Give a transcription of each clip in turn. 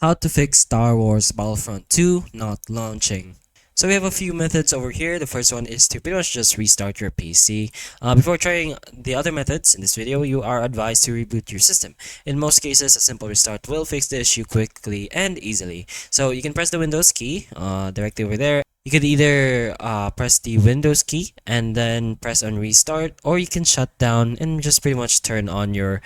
How to fix Star Wars Battlefront 2 not launching. So we have a few methods over here. The first one is to pretty much just restart your PC. Before trying the other methods in this video, you are advised to reboot your system. In most cases, a simple restart will fix the issue quickly and easily. So you can press the Windows key directly over there. You could either press the Windows key and then press on restart, or you can shut down and just pretty much turn on your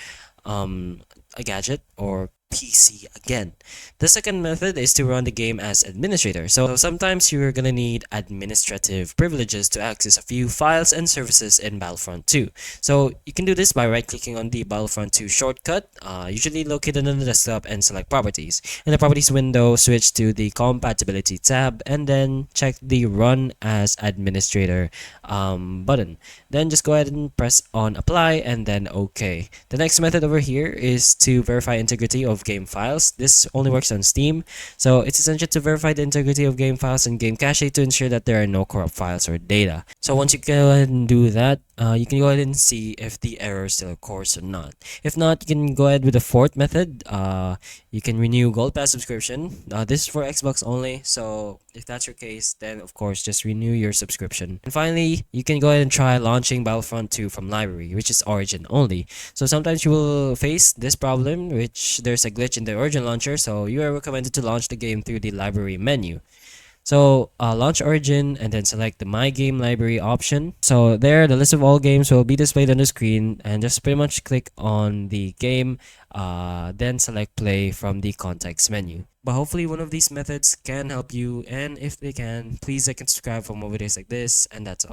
a gadget or PC again. The second method is to run the game as administrator. So sometimes you're gonna need administrative privileges to access a few files and services in Battlefront 2. So you can do this by right-clicking on the Battlefront 2 shortcut, usually located on the desktop, and select Properties. In the Properties window, switch to the Compatibility tab and then check the Run as Administrator button. Then just go ahead and press on Apply and then OK. The next method over here is to verify integrity of game files. This only works on Steam, so it's essential to verify the integrity of game files and game cache to ensure that there are no corrupt files or data. So once you go ahead and do that, you can go ahead and see if the error still occurs or not. If not, you can go ahead with the fourth method. You can renew Gold Pass subscription. This is for Xbox only, so if that's your case, then of course just renew your subscription. And finally, you can go ahead and try launching Battlefront 2 from library, which is Origin only. So sometimes you will face this problem, which there's a glitch in the Origin launcher, so you are recommended to launch the game through the library menu. So launch Origin and then select the My Game Library option. So there, the list of all games will be displayed on the screen, and just pretty much click on the game, then select Play from the context menu. But hopefully one of these methods can help you, and if they can, please like and subscribe for more videos like this, and that's all.